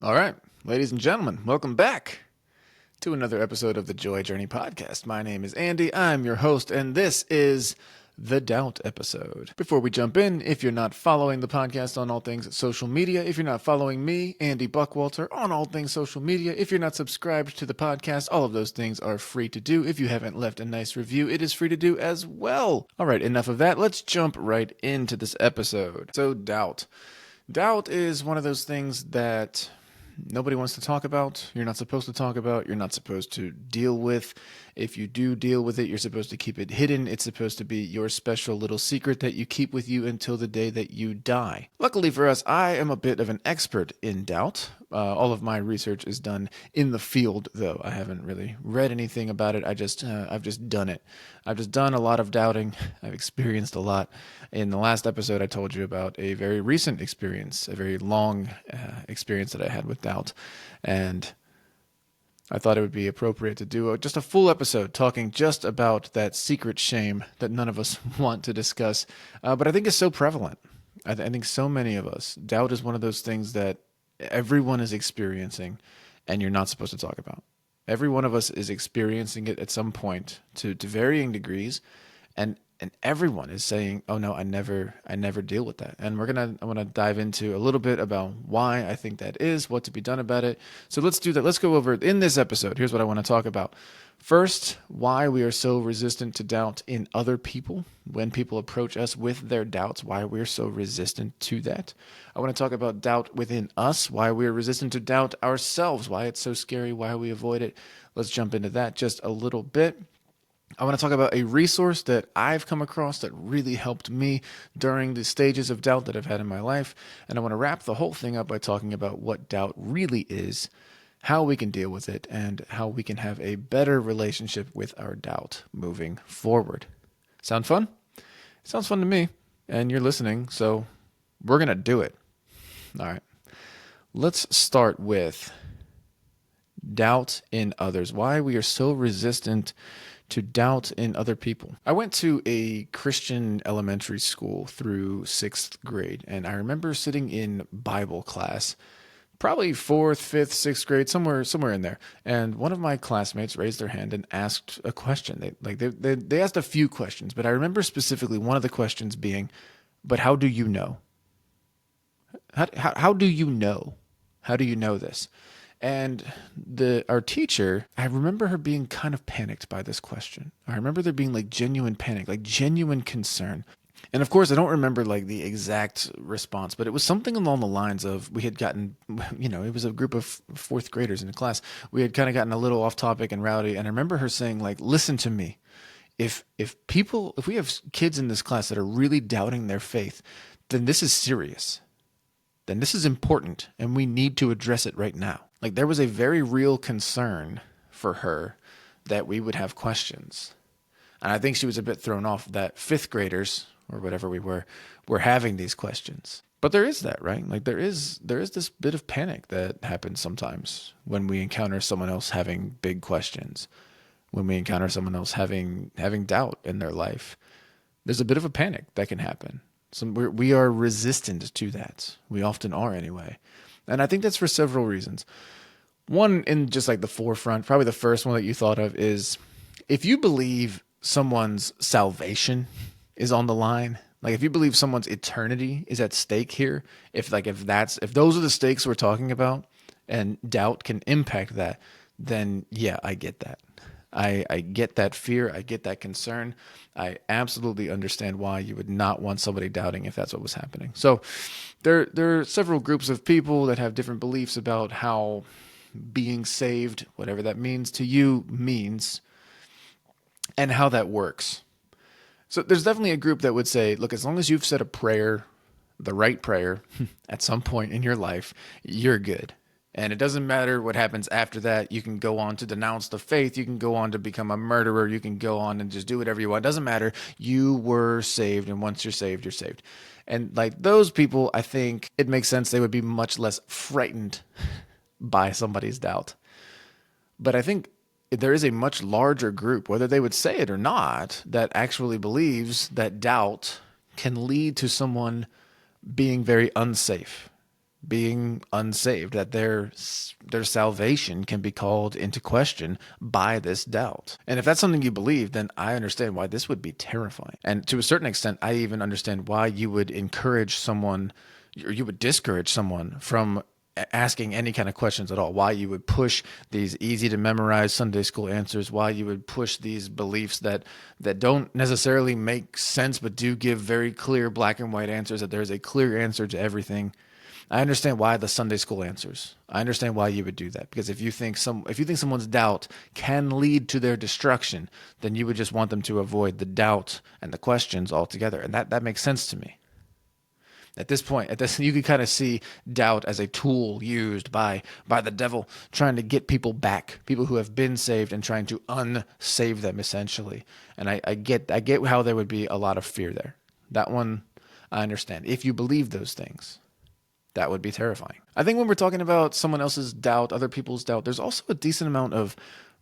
All right, ladies and gentlemen, welcome back to another episode of the Joy Journey podcast. My name is Andy. I'm your host, and this is the Doubt episode. Before we jump in, if you're not following the podcast on all things social media, if you're not following me, Andy Buckwalter, on all things social media, if you're not subscribed to the podcast, all of those things are free to do. If you haven't left a nice review, it is free to do as well. All right, enough of that. Let's jump right into this episode. So, doubt. Doubt is one of those things that nobody wants to talk about. You're not supposed to talk about. You're not supposed to deal with. If you do deal with it, you're supposed to keep it hidden. It's supposed to be your special little secret that you keep with you until the day that you die. Luckily for us, I am a bit of an expert in doubt. All of my research is done in the field, though. I haven't really read anything about it. I've just done it. I've just done a lot of doubting. I've experienced a lot. In the last episode, I told you about a very recent experience, a very long experience that I had with doubt. And I thought it would be appropriate to do just a full episode talking just about that secret shame that none of us want to discuss. But I think it's so prevalent. I think so many of us, doubt is one of those things that everyone is experiencing and you're not supposed to talk about. Every one of us is experiencing it at some point to varying degrees, and everyone is saying, "Oh no, I never deal with that." And I want to dive into a little bit about why I think that is, what to be done about it. So let's do that. Let's go over it in this episode. Here's what I want to talk about. First, why we are so resistant to doubt in other people when people approach us with their doubts, why we're so resistant to that. I want to talk about doubt within us, why we're resistant to doubt ourselves, why it's so scary, why we avoid it. Let's jump into that just a little bit. I want to talk about a resource that I've come across that really helped me during the stages of doubt that I've had in my life. And I want to wrap the whole thing up by talking about what doubt really is, how we can deal with it, and how we can have a better relationship with our doubt moving forward. Sound fun? It sounds fun to me, and you're listening, so we're going to do it. All right. Let's start with doubt in others, why we are so resistant to doubt in other people. I went to a Christian elementary school through 6th grade, and I remember sitting in Bible class, probably 4th, 5th, 6th grade, somewhere in there. And one of my classmates raised their hand and asked a question. They asked a few questions, but I remember specifically one of the questions being, "But how do you know? How do you know? How do you know this?" And our teacher, I remember her being kind of panicked by this question. I remember there being like genuine panic, like genuine concern. And of course, I don't remember like the exact response, but it was something along the lines of we had gotten, it was a group of 4th graders in a class. We had kind of gotten a little off topic and rowdy. And I remember her saying like, "Listen to me. If we have kids in this class that are really doubting their faith, then this is serious. Then this is important and we need to address it right now." Like there was a very real concern for her that we would have questions. And I think she was a bit thrown off that 5th graders or whatever we were having these questions. But there is that, right? Like there is this bit of panic that happens sometimes when we encounter someone else having big questions, when we encounter someone else having doubt in their life. There's a bit of a panic that can happen. So we are resistant to that. We often are anyway. And I think that's for several reasons. One, in just like the forefront, probably the first one that you thought of is if you believe someone's salvation is on the line, like if you believe someone's eternity is at stake here, if those are the stakes we're talking about and doubt can impact that, then yeah, I get that. I get that fear. I get that concern. I absolutely understand why you would not want somebody doubting if that's what was happening. So there are several groups of people that have different beliefs about how being saved, whatever that means to you, means, and how that works. So there's definitely a group that would say, look, as long as you've said a prayer, the right prayer, at some point in your life, you're good. And it doesn't matter what happens after that. You can go on to denounce the faith. You can go on to become a murderer. You can go on and just do whatever you want. It doesn't matter. You were saved. And once you're saved, you're saved. And like those people, I think it makes sense. They would be much less frightened by somebody's doubt. But I think there is a much larger group, whether they would say it or not, that actually believes that doubt can lead to someone being very unsafe, being unsaved, that their salvation can be called into question by this doubt. And if that's something you believe, then I understand why this would be terrifying. And to a certain extent, I even understand why you would encourage someone, or you would discourage someone from asking any kind of questions at all, why you would push these easy to memorize Sunday school answers, why you would push these beliefs that don't necessarily make sense but do give very clear black and white answers, that there's a clear answer to everything. I understand why the Sunday school answers. I understand why you would do that, because if you think someone's doubt can lead to their destruction, then you would just want them to avoid the doubt and the questions altogether, and that makes sense to me. At this point, you can kind of see doubt as a tool used by the devil, trying to get people back, people who have been saved, and trying to unsave them, essentially. And I get how there would be a lot of fear there. That one, I understand. If you believe those things, that would be terrifying. I think when we're talking about someone else's doubt, other people's doubt, there's also a decent amount of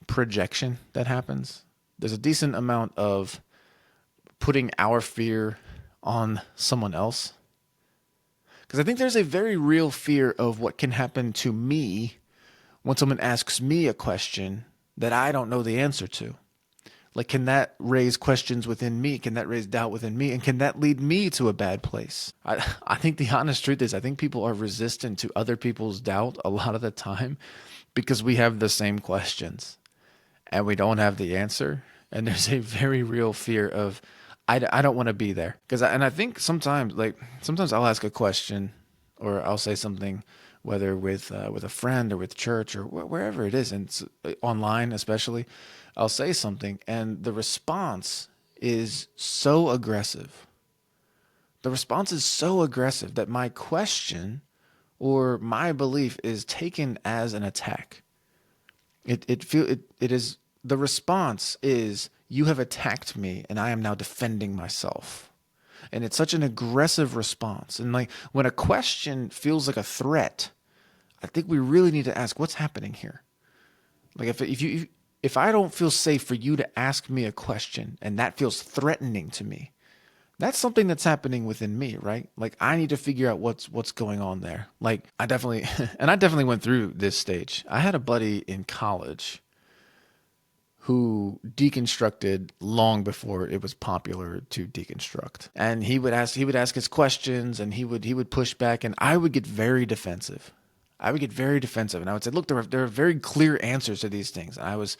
projection that happens. There's a decent amount of putting our fear on someone else. Because I think there's a very real fear of what can happen to me when someone asks me a question that I don't know the answer to. Like, can that raise questions within me? Can that raise doubt within me? And can that lead me to a bad place? I think the honest truth is I think people are resistant to other people's doubt a lot of the time because we have the same questions and we don't have the answer. And there's a very real fear of, I don't want to be there. I think sometimes I'll ask a question or I'll say something, whether with a friend or with church or wherever it is, and it's online especially, I'll say something and the response is so aggressive. The response is so aggressive that my question or my belief is taken as an attack. The response is, you have attacked me and I am now defending myself. And it's such an aggressive response. And like when a question feels like a threat, I think we really need to ask, what's happening here? Like if I don't feel safe for you to ask me a question and that feels threatening to me, that's something that's happening within me, right? Like I need to figure out what's going on there. Like I definitely went through this stage. I had a buddy in college who deconstructed long before it was popular to deconstruct. And he would ask his questions and he would push back and I would get very defensive. And I would say, look, there are very clear answers to these things. And I was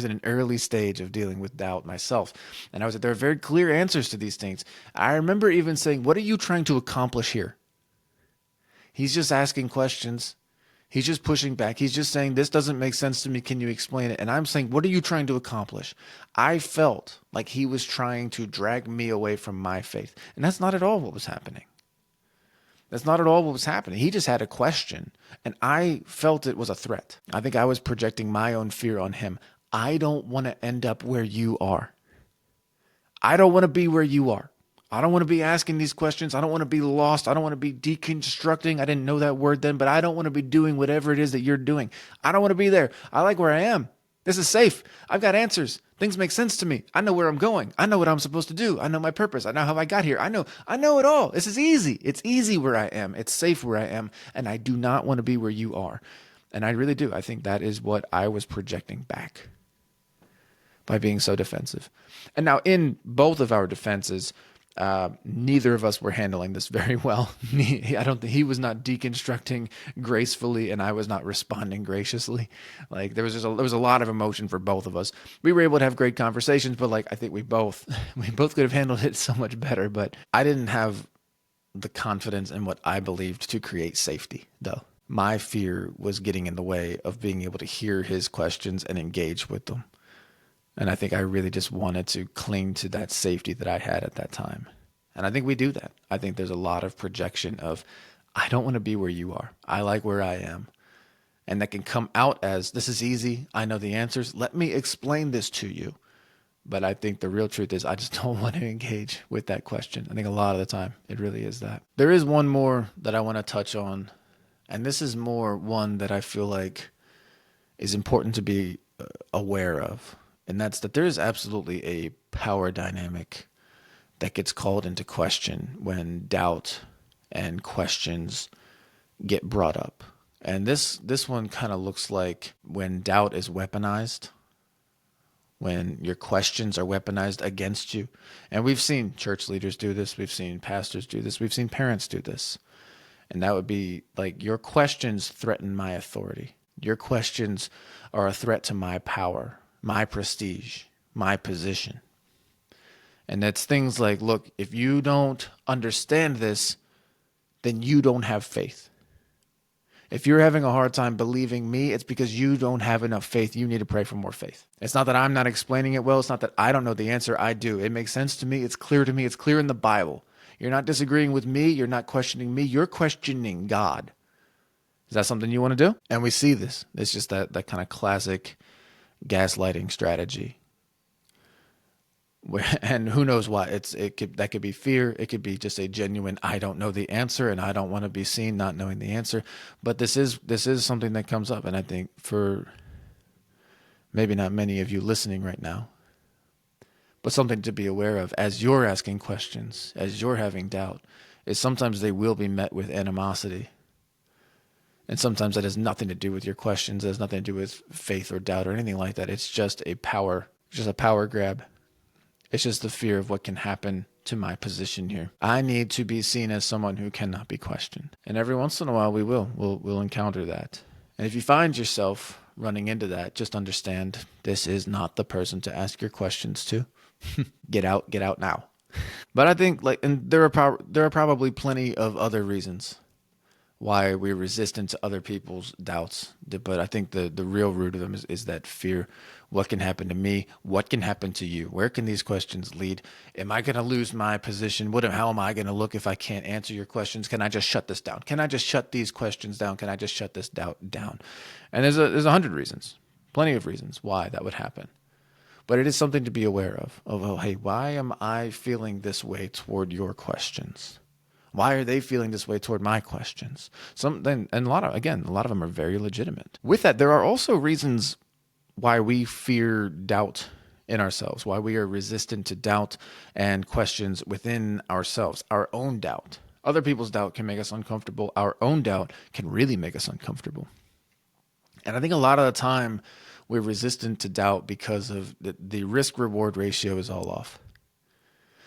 in an early stage of dealing with doubt myself. And I was like, there are very clear answers to these things. I remember even saying, what are you trying to accomplish here? He's just asking questions. He's just pushing back. He's just saying, this doesn't make sense to me. Can you explain it? And I'm saying, what are you trying to accomplish? I felt like he was trying to drag me away from my faith. And that's not at all what was happening. He just had a question, and I felt it was a threat. I think I was projecting my own fear on him. I don't want to end up where you are. I don't want to be where you are. I don't want to be asking these questions. I don't want to be lost. I don't want to be deconstructing. I didn't know that word then, but I don't want to be doing whatever it is that you're doing. I don't want to be there. I like where I am. This is safe. I've got answers. Things make sense to me. I know where I'm going. I know what I'm supposed to do. I know my purpose. I know how I got here. I know it all. This is easy. It's easy where I am. It's safe where I am. And I do not want to be where you are. And I really do. I think that is what I was projecting back by being so defensive. And now in both of our defenses, neither of us were handling this very well. I don't think he was not deconstructing gracefully and I was not responding graciously. Like there was a lot of emotion for both of us. We were able to have great conversations, but like I think we both could have handled it so much better, but I didn't have the confidence in what I believed to create safety though. My fear was getting in the way of being able to hear his questions and engage with them. And I think I really just wanted to cling to that safety that I had at that time. And I think we do that. I think there's a lot of projection of, I don't want to be where you are. I like where I am. And that can come out as, this is easy. I know the answers. Let me explain this to you. But I think the real truth is I just don't want to engage with that question. I think a lot of the time it really is that. There is one more that I want to touch on. And this is more one that I feel like is important to be aware of. And that's that there is absolutely a power dynamic that gets called into question when doubt and questions get brought up. And this one kind of looks like when doubt is weaponized, when your questions are weaponized against you. And we've seen church leaders do this. We've seen pastors do this. We've seen parents do this. And that would be like, your questions threaten my authority. Your questions are a threat to my power, my prestige, my position. And that's things like, look, if you don't understand this, then you don't have faith. If you're having a hard time believing me, it's because you don't have enough faith. You need to pray for more faith. It's not that I'm not explaining it well. It's not that I don't know the answer. I do. It makes sense to me. It's clear to me. It's clear in the Bible. You're not disagreeing with me. You're not questioning me. You're questioning God. Is that something you want to do? And we see this. It's just that kind of classic gaslighting strategy. And who knows why? That could be fear. It could be just a genuine, I don't know the answer and I don't want to be seen not knowing the answer. But this is something that comes up. And I think for maybe not many of you listening right now, but something to be aware of as you're asking questions, as you're having doubt, is sometimes they will be met with animosity. And sometimes that has nothing to do with your questions. It has nothing to do with faith or doubt or anything like that. It's just a power grab. It's just the fear of what can happen to my position here. I need to be seen as someone who cannot be questioned. And every once in a while we'll encounter that. And if you find yourself running into that, just understand this is not the person to ask your questions to. Get out now. But I think and there are probably plenty of other reasons why we're resistant to other people's doubts. But I think the real root of them is that fear. What can happen to me? What can happen to you? Where can these questions lead? Am I going to lose my position? How am I going to look if I can't answer your questions? Can I just shut this down? Can I just shut these questions down? Can I just shut this doubt down? And there's 100 reasons, plenty of reasons why that would happen. But it is something to be aware of, oh, hey, why am I feeling this way toward your questions? Why are they feeling this way toward my questions? A lot of them are very legitimate. With that, there are also reasons why we fear doubt in ourselves, why we are resistant to doubt and questions within ourselves, our own doubt. Other people's doubt can make us uncomfortable. Our own doubt can really make us uncomfortable. And I think a lot of the time we're resistant to doubt because of the risk-reward ratio is all off.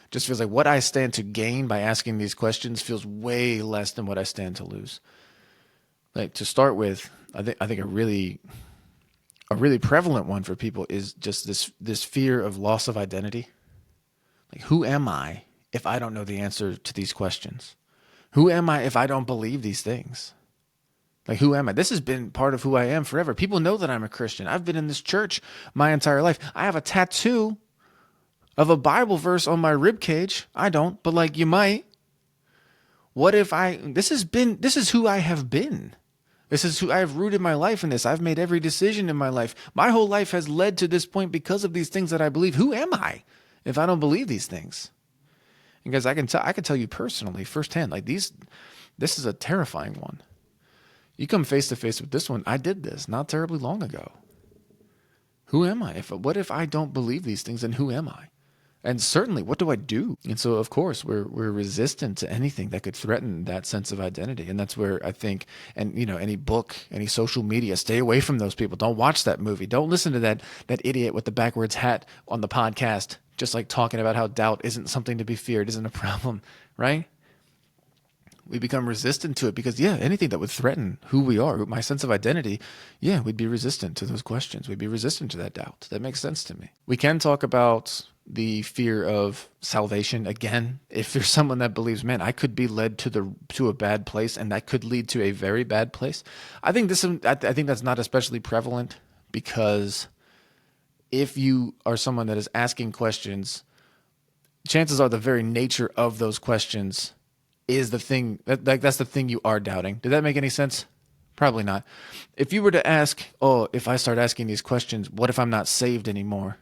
Just feels like what I stand to gain by asking these questions feels way less than what I stand to lose. Like, to start with, I think a really prevalent one for people is just this fear of loss of identity. Like, who am I if I don't know the answer to these questions? Who am I if I don't believe these things? Like, who am I? This has been part of who I am forever. People know that I'm a Christian. I've been in this church my entire life. I have a tattoo of a Bible verse on my rib cage. I don't, but you might. What if this is who I have been. This is who I have rooted my life in this. I've made every decision in my life. My whole life has led to this point because of these things that I believe. Who am I if I don't believe these things? And guys, I can tell you personally, firsthand, this is a terrifying one. You come face to face with this one. I did this not terribly long ago. Who am I? What if I don't believe these things, then who am I? And certainly, what do I do? And so, of course, we're resistant to anything that could threaten that sense of identity. And that's where I think, any book, any social media, stay away from those people. Don't watch that movie. Don't listen to that idiot with the backwards hat on the podcast, just talking about how doubt isn't something to be feared, isn't a problem, right? We become resistant to it because, anything that would threaten who we are, my sense of identity, we'd be resistant to those questions. We'd be resistant to that doubt. That makes sense to me. We can talk about the fear of salvation again. If there's someone that believes, man, I could be led to a bad place, and that could lead to a very bad place. I think that's not especially prevalent, because if you are someone that is asking questions, chances are the very nature of those questions is the thing that's the thing you are doubting. Did that make any sense? Probably not. If you were to ask, if I start asking these questions, what if I'm not saved anymore?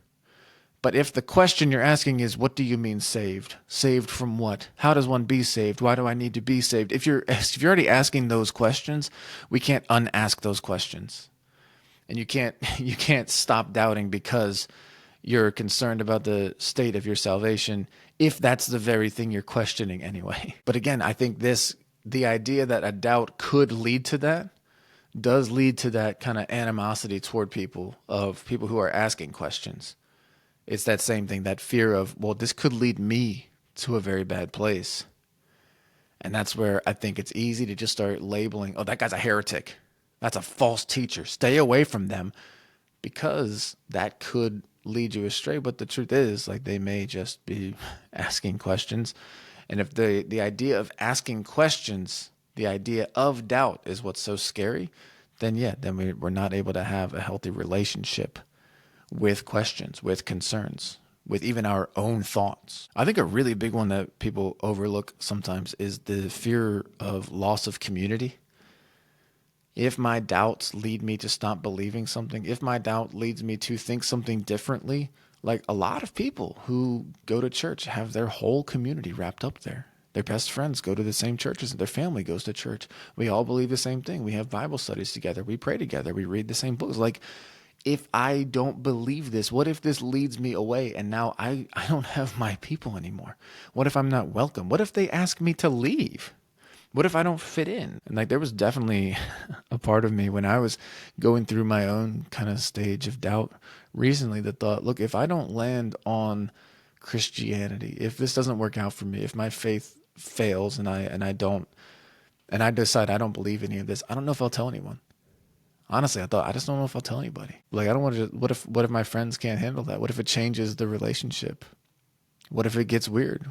But if the question you're asking is, what do you mean saved? Saved from what? How does one be saved? Why do I need to be saved? If you're already asking those questions, we can't unask those questions. And you can't stop doubting because you're concerned about the state of your salvation, if that's the very thing you're questioning anyway. But again, I think this the idea that a doubt could lead to that does lead to that kind of animosity toward people who are asking questions. It's that same thing, that fear of, well, this could lead me to a very bad place. And that's where I think it's easy to just start labeling, oh, that guy's a heretic. That's a false teacher. Stay away from them, because that could lead you astray. But the truth is, like, they may just be asking questions. And if the idea of asking questions, the idea of doubt is what's so scary, then we're not able to have a healthy relationship with questions, with concerns, with even our own thoughts. I think a really big one that people overlook sometimes is the fear of loss of community. If my doubts lead me to stop believing something, if my doubt leads me to think something differently, like a lot of people who go to church have their whole community wrapped up there. Their best friends go to the same churches, and their family goes to church. We all believe the same thing. We have Bible studies together. We pray together. We read the same books. Like, if I don't believe this, what if this leads me away and now I don't have my people anymore? What if I'm not welcome? What if they ask me to leave? What if I don't fit in? And like, there was definitely a part of me when I was going through my own kind of stage of doubt recently that thought, look, if I don't land on Christianity, if this doesn't work out for me, if my faith fails and I decide I don't believe any of this, I don't know if I'll tell anyone. Honestly, I just don't know if I'll tell anybody. Like, I don't want to, what if my friends can't handle that? What if it changes the relationship? What if it gets weird?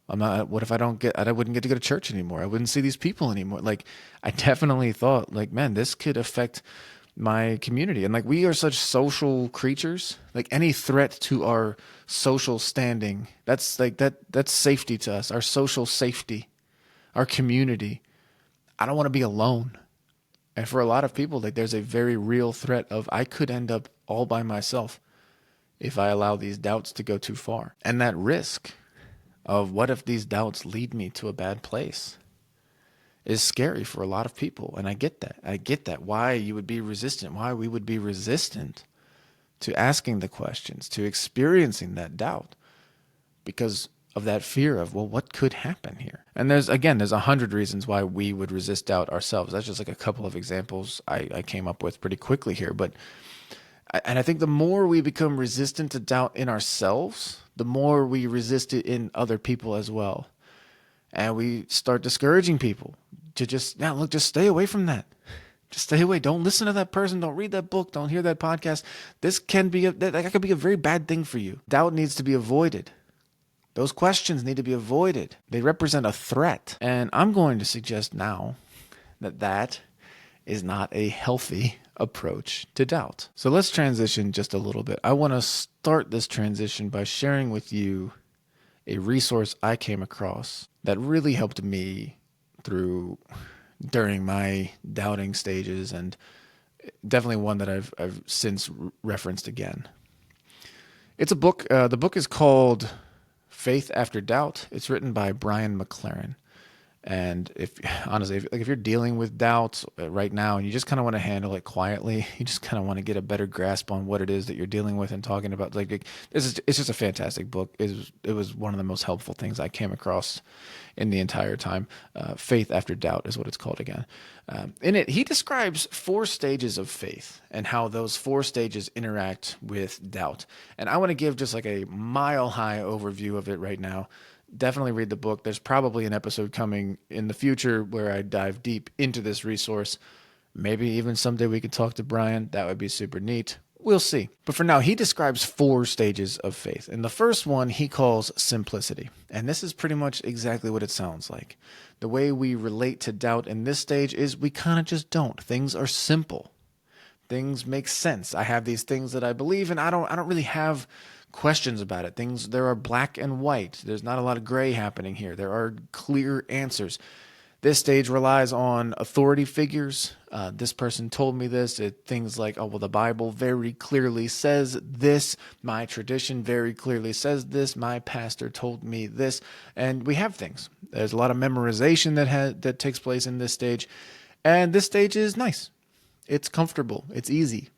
What if I wouldn't get to go to church anymore? I wouldn't see these people anymore. Like, I definitely thought, like, man, this could affect my community. And like, we are such social creatures, like any threat to our social standing, that's safety to us, our social safety, our community. I don't want to be alone. And for a lot of people, like, there's a very real threat of, I could end up all by myself if I allow these doubts to go too far. And that risk of what if these doubts lead me to a bad place is scary for a lot of people. And I get that. Why you would be resistant, why we would be resistant to asking the questions, to experiencing that doubt, because of that fear of, well, what could happen here? And there's 100 reasons why we would resist doubt ourselves. That's just like a couple of examples I came up with pretty quickly here. And I think the more we become resistant to doubt in ourselves, the more we resist it in other people as well. And we start discouraging people to just stay away from that. Just stay away. Don't listen to that person. Don't read that book. Don't hear that podcast. This can be that could be a very bad thing for you. Doubt needs to be avoided. Those questions need to be avoided. They represent a threat. And I'm going to suggest now that is not a healthy approach to doubt. So let's transition just a little bit. I want to start this transition by sharing with you a resource I came across that really helped me during my doubting stages, and definitely one that I've since referenced again. It's a book. The book is called Faith After Doubt. It's written by Brian McLaren. And if you're dealing with doubts right now and you just kind of want to handle it quietly, you just kind of want to get a better grasp on what it is that you're dealing with and talking about, it's just a fantastic book. It was one of the most helpful things I came across in the entire time. Faith After Doubt is what it's called again. In it, he describes 4 stages of faith and how those 4 stages interact with doubt. And I want to give just like a mile-high overview of it right now. Definitely read the book. There's probably an episode coming in the future where I dive deep into this resource. Maybe even someday we could talk to Brian. That would be super neat. We'll see. But for now, he describes 4 stages of faith. And the first one he calls simplicity. And this is pretty much exactly what it sounds like. The way we relate to doubt in this stage is we kind of just don't. Things are simple. Things make sense. I have these things that I believe in. I don't really have questions about it. There are black and white. There's not a lot of gray happening here. There are clear answers. This stage relies on authority figures. This person told me this. Things like, oh, well, the Bible very clearly says this. My tradition very clearly says this. My pastor told me this. And we have things. There's a lot of memorization that takes place in this stage. And this stage is nice. It's comfortable. It's easy.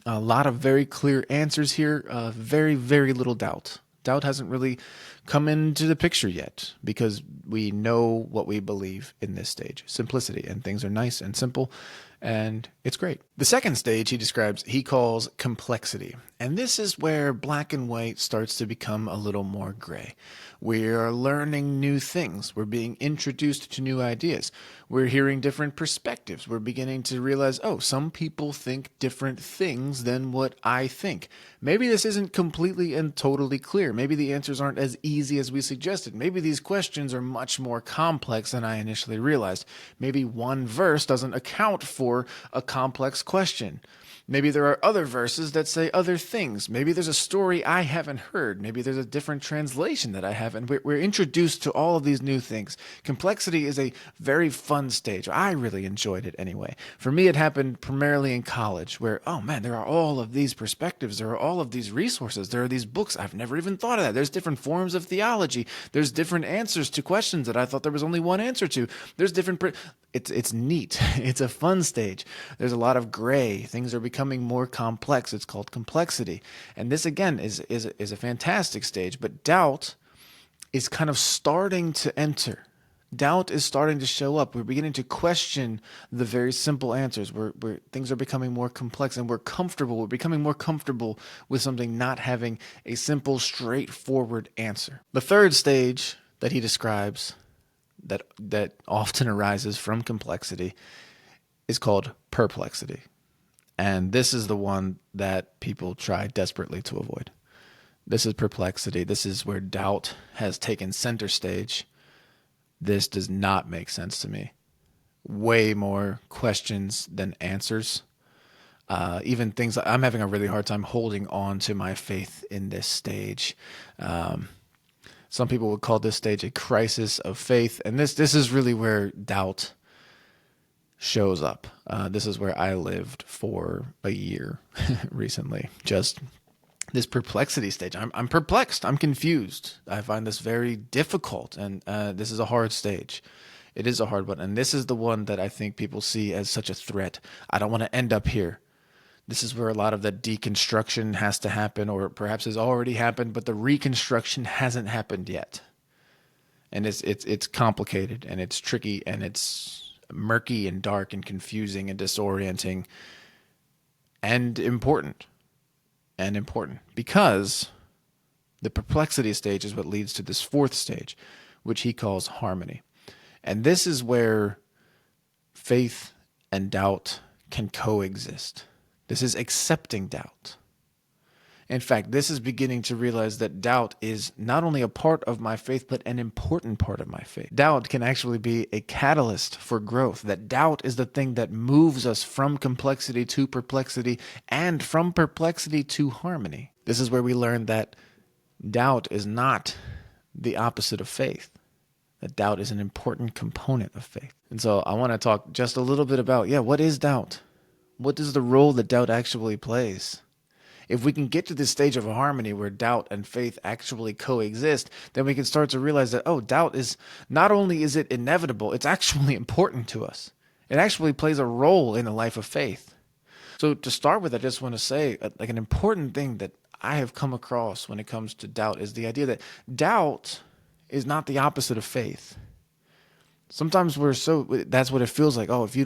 A lot of very clear answers here. Very, very little doubt. Doubt hasn't really come into the picture yet, because we know what we believe in this stage, simplicity, and things are nice and simple, and it's great. The second stage he calls complexity. And this is where black and white starts to become a little more gray. We are learning new things. We're being introduced to new ideas. We're hearing different perspectives. We're beginning to realize, oh, some people think different things than what I think. Maybe this isn't completely and totally clear. Maybe the answers aren't as easy as we suggested. Maybe these questions are much more complex than I initially realized. Maybe one verse doesn't account for a complex question. Maybe there are other verses that say other things. Maybe there's a story I haven't heard. Maybe there's a different translation that I haven't. We're introduced to all of these new things. Complexity is a very fun stage. I really enjoyed it anyway. For me, it happened primarily in college where, oh man, there are all of these perspectives. There are all of these resources. There are these books. I've never even thought of that. There's different forms of theology. There's different answers to questions that I thought there was only one answer to. There's different... It's neat. It's a fun stage. There's a lot of gray. Things are becoming more complex. It's called complexity. And this, again, is a fantastic stage. But doubt is kind of starting to enter. Doubt is starting to show up. We're beginning to question the very simple answers. Things are becoming more complex, and we're comfortable. We're becoming more comfortable with something not having a simple, straightforward answer. The third stage that he describes that often arises from complexity is called perplexity. And this is the one that people try desperately to avoid. This is perplexity. This is where doubt has taken center stage. This does not make sense to me. Way more questions than answers. Even things I'm having a really hard time holding on to my faith in this stage. Some people would call this stage a crisis of faith. And this is really where doubt shows up. This is where I lived for a year recently. Just this perplexity stage. I'm perplexed. I'm confused. I find this very difficult. And this is a hard stage. It is a hard one. And this is the one that I think people see as such a threat. I don't want to end up here. This is where a lot of the deconstruction has to happen, or perhaps has already happened, but the reconstruction hasn't happened yet. And it's complicated, and it's tricky, and it's murky and dark and confusing and disorienting and important. And important because the perplexity stage is what leads to this fourth stage, which he calls harmony. And this is where faith and doubt can coexist. This is accepting doubt. In fact, this is beginning to realize that doubt is not only a part of my faith, but an important part of my faith. Doubt can actually be a catalyst for growth. That doubt is the thing that moves us from complexity to perplexity and from perplexity to harmony. This is where we learn that doubt is not the opposite of faith. That doubt is an important component of faith. And so I want to talk just a little bit about, what is doubt? What is the role that doubt actually plays? If we can get to this stage of harmony where doubt and faith actually coexist, then we can start to realize that, doubt is not only is it inevitable, it's actually important to us. It actually plays a role in the life of faith. So to start with, I just want to say like an important thing that I have come across when it comes to doubt is the idea that doubt is not the opposite of faith. Sometimes that's what it feels like. If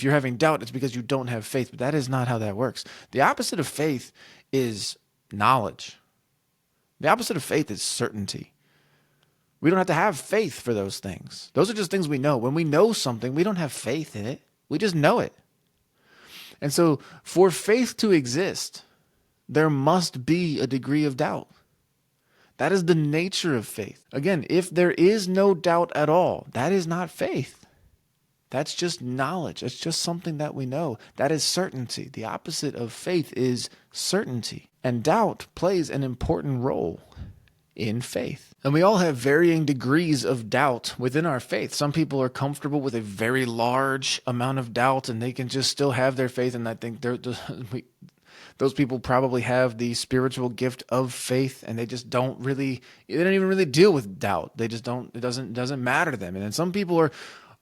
you're having doubt, it's because you don't have faith. But that is not how that works. The opposite of faith is knowledge. The opposite of faith is certainty. We don't have to have faith for those things. Those are just things we know. When we know something, we don't have faith in it. We just know it. And so for faith to exist, there must be a degree of doubt. That is the nature of faith. Again, if there is no doubt at all, that is not faith. That's just knowledge. It's just something that we know. That is certainty. The opposite of faith is certainty. And doubt plays an important role in faith. And we all have varying degrees of doubt within our faith. Some people are comfortable with a very large amount of doubt, and they can just still have their faith. And I think those people probably have the spiritual gift of faith, and they don't even really deal with doubt. They just don't, it doesn't matter to them. And then some people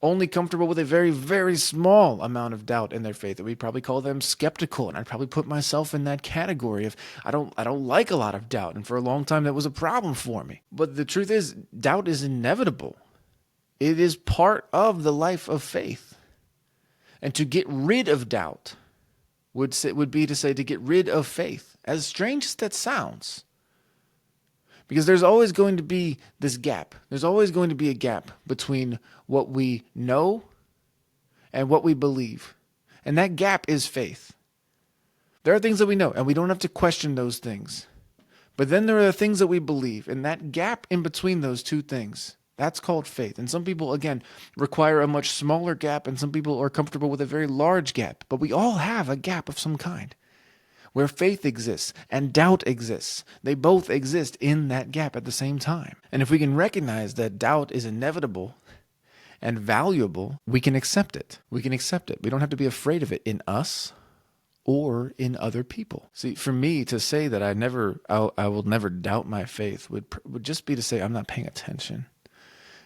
only comfortable with a very, very small amount of doubt in their faith. We'd probably call them skeptical, and I'd probably put myself in that category of I don't like a lot of doubt, and for a long time that was a problem for me. But the truth is, doubt is inevitable. It is part of the life of faith. And to get rid of doubt would be to say to get rid of faith, as strange as that sounds. Because there's always going to be this gap. There's always going to be a gap between what we know and what we believe. And that gap is faith. There are things that we know, and we don't have to question those things. But then there are the things that we believe, and that gap in between those two things, that's called faith. And some people, again, require a much smaller gap, and some people are comfortable with a very large gap. But we all have a gap of some kind, where faith exists and doubt exists. They both exist in that gap at the same time. And if we can recognize that doubt is inevitable and valuable, we can accept it. We can accept it. We don't have to be afraid of it in us or in other people. See, for me to say that I will never doubt my faith would just be to say I'm not paying attention.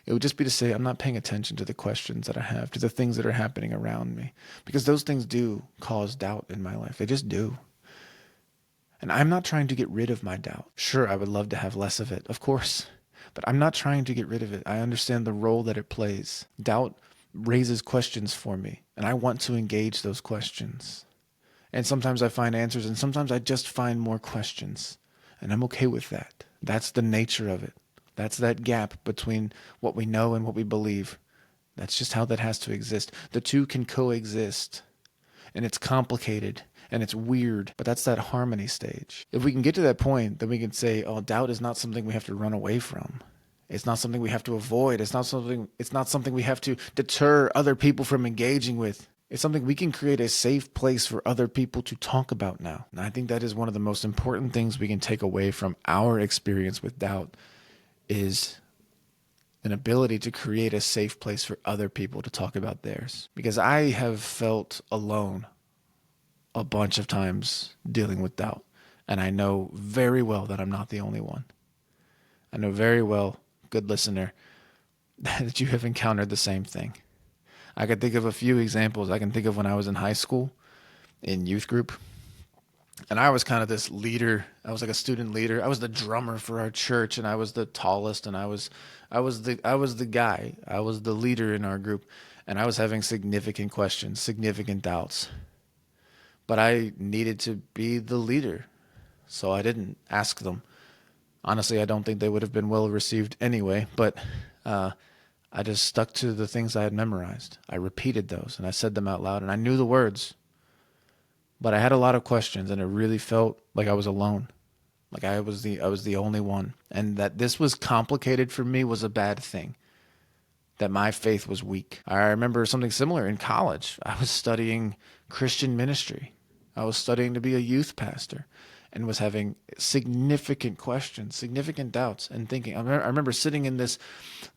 It would just be to say I'm not paying attention to the questions that I have, to the things that are happening around me, because those things do cause doubt in my life. They just do. And I'm not trying to get rid of my doubt. Sure, I would love to have less of it, of course, but I'm not trying to get rid of it. I understand the role that it plays. Doubt raises questions for me, and I want to engage those questions. And sometimes I find answers, and sometimes I just find more questions, and I'm okay with that. That's the nature of it. That's that gap between what we know and what we believe. That's just how that has to exist. The two can coexist, and it's complicated. And it's weird, but that's that harmony stage. If we can get to that point, then we can say, oh, doubt is not something we have to run away from. It's not something we have to avoid. It's not something we have to deter other people from engaging with. It's something we can create a safe place for other people to talk about now. And I think that is one of the most important things we can take away from our experience with doubt is an ability to create a safe place for other people to talk about theirs. Because I have felt alone a bunch of times dealing with doubt. And I know very well that I'm not the only one. I know very well, good listener, that you have encountered the same thing. I can think of a few examples. I can think of when I was in high school, in youth group, and I was kind of this leader. I was like a student leader. I was the drummer for our church, and I was the tallest, and I was the guy. I was the leader in our group, and I was having significant questions, significant doubts. But I needed to be the leader, so I didn't ask them. Honestly, I don't think they would have been well received anyway, but I just stuck to the things I had memorized. I repeated those, and I said them out loud, and I knew the words. But I had a lot of questions, and it really felt like I was alone, like I was the only one. And that this was complicated for me was a bad thing, that my faith was weak. I remember something similar in college. I was studying Christian ministry. I was studying to be a youth pastor and was having significant questions, significant doubts, and thinking. I remember sitting in this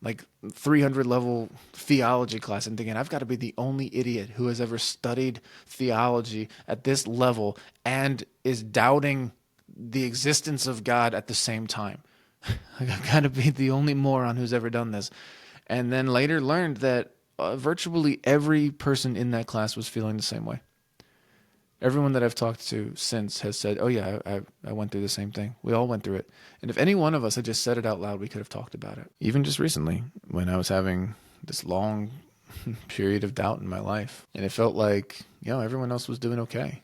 like 300 level theology class and thinking, I've got to be the only idiot who has ever studied theology at this level and is doubting the existence of God at the same time. Like, I've got to be the only moron who's ever done this. And then later learned that virtually every person in that class was feeling the same way. Everyone that I've talked to since has said, oh yeah, I went through the same thing. We all went through it. And if any one of us had just said it out loud, we could have talked about it. Even just recently, when I was having this long period of doubt in my life, and it felt like, everyone else was doing okay.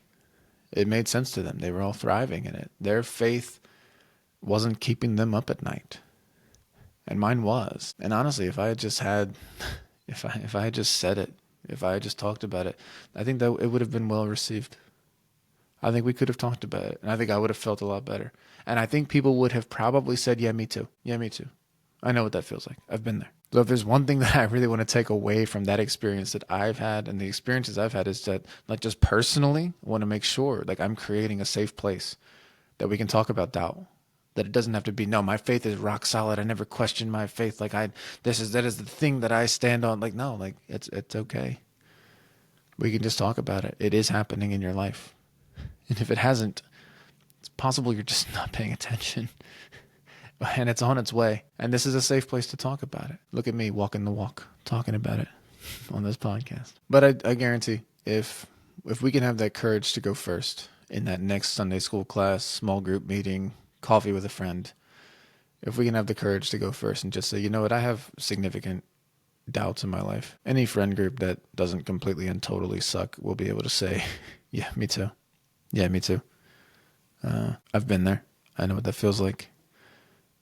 It made sense to them. They were all thriving in it. Their faith wasn't keeping them up at night. And mine was. And honestly, if I had just had, if I had just said it, if I had just talked about it, I think that it would have been well received. I think we could have talked about it, and I think I would have felt a lot better. And I think people would have probably said, yeah, me too. Yeah, me too. I know what that feels like. I've been there. So if there's one thing that I really want to take away from that experience that I've had and the experiences I've had is that, like, just personally, I want to make sure, like, I'm creating a safe place that we can talk about doubt. That it doesn't have to be, no, my faith is rock solid. I never question my faith. Like, that is the thing that I stand on. Like, no, like, it's okay. We can just talk about it. It is happening in your life. And if it hasn't, it's possible you're just not paying attention. And it's on its way. And this is a safe place to talk about it. Look at me walking the walk, talking about it. on this podcast. But I guarantee if we can have that courage to go first in that next Sunday school class, small group meeting, coffee with a friend, if we can have the courage to go first and just say, you know what, I have significant doubts in my life. Any friend group that doesn't completely and totally suck will be able to say, yeah, me too. Yeah, me too. I've been there. I know what that feels like.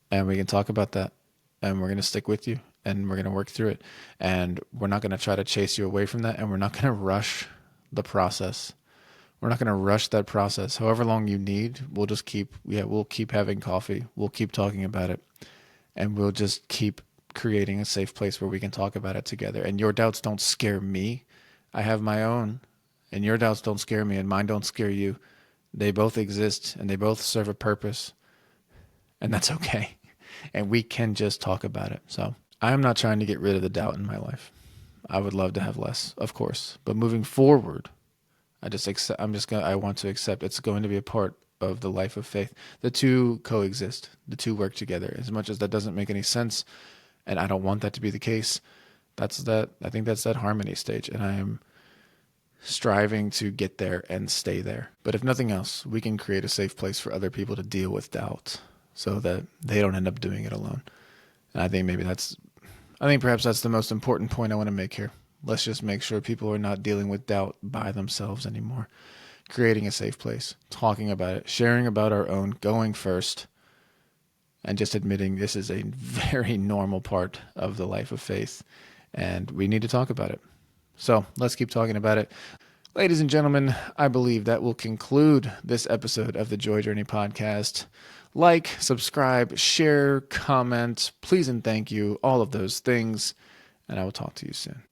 And we can talk about that. And we're going to stick with you. And we're going to work through it. And we're not going to try to chase you away from that. And we're not going to rush the process. We're not going to rush that process. However long you need, we'll keep having coffee. We'll keep talking about it. And we'll just keep creating a safe place where we can talk about it together. And your doubts don't scare me. I have my own. And your doubts don't scare me, and mine don't scare you. They both exist, and they both serve a purpose. And that's okay. And we can just talk about it. So I am not trying to get rid of the doubt in my life. I would love to have less, of course. But moving forward, I want to accept it's going to be a part of the life of faith. The two coexist. The two work together. As much as that doesn't make any sense, and I don't want that to be the case, I think that's that harmony stage. And I am striving to get there and stay there. But if nothing else, we can create a safe place for other people to deal with doubt so that they don't end up doing it alone. And I think perhaps that's the most important point I want to make here. Let's just make sure people are not dealing with doubt by themselves anymore. Creating a safe place, talking about it, sharing about our own, going first, and just admitting this is a very normal part of the life of faith, and we need to talk about it. So let's keep talking about it. Ladies and gentlemen, I believe that will conclude this episode of the Joy Journey podcast. Like, subscribe, share, comment, please and thank you, all of those things, and I will talk to you soon.